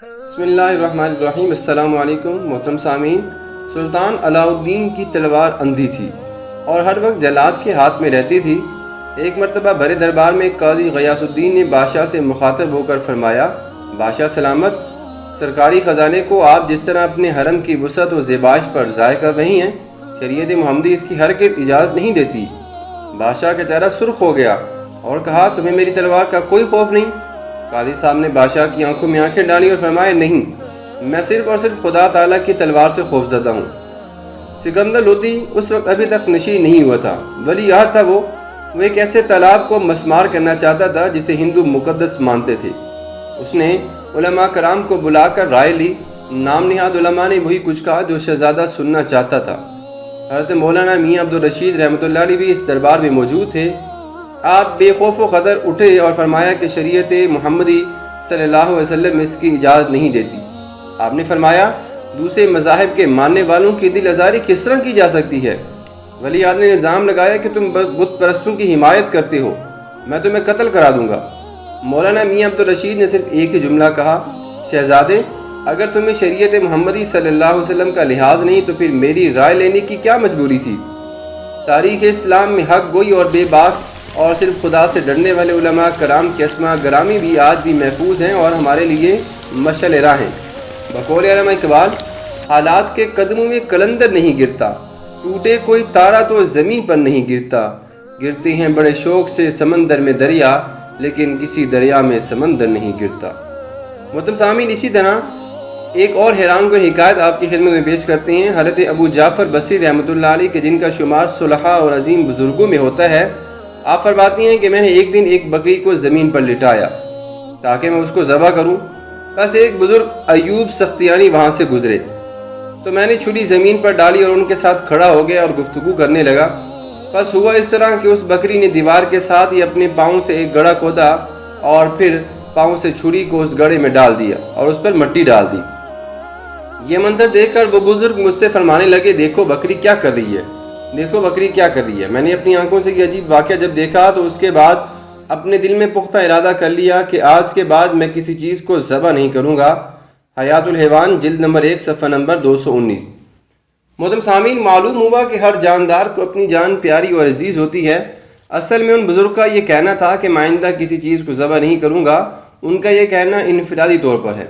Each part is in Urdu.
بسم اللہ الرحمن الرحیم۔ السلام علیکم محترم سامعین۔ سلطان علاؤالدین کی تلوار اندھی تھی اور ہر وقت جلاد کے ہاتھ میں رہتی تھی۔ ایک مرتبہ بڑے دربار میں قاضی غیاث الدین نے بادشاہ سے مخاطب ہو کر فرمایا، بادشاہ سلامت، سرکاری خزانے کو آپ جس طرح اپنے حرم کی وسعت و زیبائش پر ضائع کر رہی ہیں، شریعت محمدی اس کی ہرگز اجازت نہیں دیتی۔ بادشاہ کا چہرہ سرخ ہو گیا اور کہا، تمہیں میری تلوار کا کوئی خوف نہیں؟ قاضی صاحب نے بادشاہ کی آنکھوں میں آنکھیں ڈالی اور فرمایا، نہیں، میں صرف اور صرف خدا تعالیٰ کی تلوار سے خوف زدہ ہوں۔ سکندر لودھی اس وقت ابھی تک نشین نہیں ہوا تھا، ولی عہد تھا۔ وہ ایک ایسے تالاب کو مسمار کرنا چاہتا تھا جسے ہندو مقدس مانتے تھے۔ اس نے علماء کرام کو بلا کر رائے لی۔ نام نہاد علماء نے وہی کچھ کہا جو شہزادہ سننا چاہتا تھا۔ حضرت مولانا میاں عبدالرشید رحمۃ اللہ علیہ بھی اس دربار میں موجود تھے۔ آپ بے خوف و خطر اٹھے اور فرمایا کہ شریعت محمدی صلی اللہ علیہ وسلم اس کی اجازت نہیں دیتی۔ آپ نے فرمایا، دوسرے مذاہب کے ماننے والوں کی دل آزاری کس طرح کی جا سکتی ہے؟ ولی عہد نے الزام لگایا کہ تم بت پرستوں کی حمایت کرتے ہو، میں تمہیں قتل کرا دوں گا۔ مولانا میاں عبدالرشید نے صرف ایک ہی جملہ کہا، شہزادے، اگر تمہیں شریعت محمدی صلی اللہ علیہ وسلم کا لحاظ نہیں تو پھر میری رائے لینے کی کیا مجبوری تھی؟ تاریخ اسلام میں حق گوئی اور بے باک اور صرف خدا سے ڈرنے والے علماء کرام کے اسماء گرامی بھی آج بھی محفوظ ہیں اور ہمارے لیے مشعل راہ ہیں۔ بقول علامہ اقبال، حالات کے قدموں میں قلندر نہیں گرتا، ٹوٹے کوئی تارا تو زمین پر نہیں گرتا، گرتے ہیں بڑے شوق سے سمندر میں دریا، لیکن کسی دریا میں سمندر نہیں گرتا۔ محترم سامعین، اسی طرح ایک اور حیران کن حکایت آپ کی خدمت میں پیش کرتے ہیں۔ حضرت ابو جعفر بصری رحمۃ اللہ علیہ کے جن کا شمار صلحاء اور عظیم بزرگوں میں ہوتا ہے، آپ فرماتی ہیں کہ میں نے ایک دن ایک بکری کو زمین پر لٹایا تاکہ میں اس کو ذبح کروں۔ بس ایک بزرگ ایوب سختیانی وہاں سے گزرے تو میں نے چھری زمین پر ڈالی اور ان کے ساتھ کھڑا ہو گیا اور گفتگو کرنے لگا۔ بس ہوا اس طرح کہ اس بکری نے دیوار کے ساتھ ہی اپنے پاؤں سے ایک گڑھا کھودا اور پھر پاؤں سے چھری کو اس گڑھے میں ڈال دیا اور اس پر مٹی ڈال دی۔ یہ منظر دیکھ کر وہ بزرگ مجھ سے فرمانے لگے، دیکھو بکری کیا کر رہی ہے، دیکھو بکری کیا کر رہی ہے۔ میں نے اپنی آنکھوں سے یہ عجیب واقعہ جب دیکھا تو اس کے بعد اپنے دل میں پختہ ارادہ کر لیا کہ آج کے بعد میں کسی چیز کو ذبح نہیں کروں گا۔ حیات الحیوان جلد نمبر 1 صفحہ نمبر 219۔ محترم سامعین، معلوم ہوا کہ ہر جاندار کو اپنی جان پیاری اور عزیز ہوتی ہے۔ اصل میں ان بزرگ کا یہ کہنا تھا کہ میں آئندہ کسی چیز کو ذبح نہیں کروں گا۔ ان کا یہ کہنا انفرادی طور پر ہے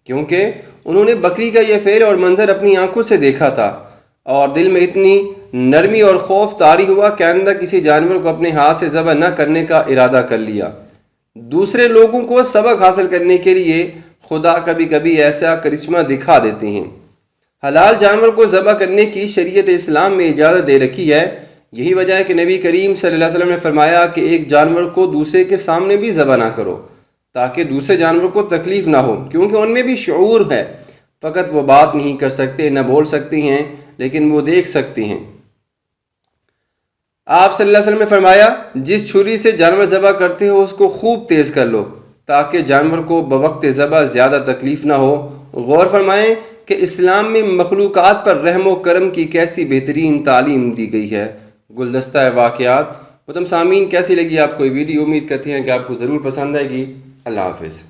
کیونکہ انہوں نے بکری کا یہ فعل اور منظر اپنی آنکھوں سے دیکھا تھا اور دل میں اتنی نرمی اور خوف طاری ہوا کہ آئندہ کسی جانور کو اپنے ہاتھ سے ذبح نہ کرنے کا ارادہ کر لیا۔ دوسرے لوگوں کو سبق حاصل کرنے کے لیے خدا کبھی کبھی ایسا کرشمہ دکھا دیتے ہیں۔ حلال جانور کو ذبح کرنے کی شریعت اسلام میں اجازت دے رکھی ہے۔ یہی وجہ ہے کہ نبی کریم صلی اللہ علیہ وسلم نے فرمایا کہ ایک جانور کو دوسرے کے سامنے بھی ذبح نہ کرو تاکہ دوسرے جانور کو تکلیف نہ ہو، کیونکہ ان میں بھی شعور ہے، فقط وہ بات نہیں کر سکتے، نہ بول سکتے ہیں، لیکن وہ دیکھ سکتے ہیں۔ آپ صلی اللہ علیہ وسلم نے فرمایا، جس چھری سے جانور ذبح کرتے ہو اس کو خوب تیز کر لو تاکہ جانور کو بوقت ذبح زیادہ تکلیف نہ ہو۔ غور فرمائیں کہ اسلام میں مخلوقات پر رحم و کرم کی کیسی بہترین تعلیم دی گئی ہے۔ گلدستہ واقعات۔ محترم سامعین، کیسی لگی آپ کو یہ ویڈیو؟ امید کرتے ہیں کہ آپ کو ضرور پسند آئے گی۔ اللہ حافظ۔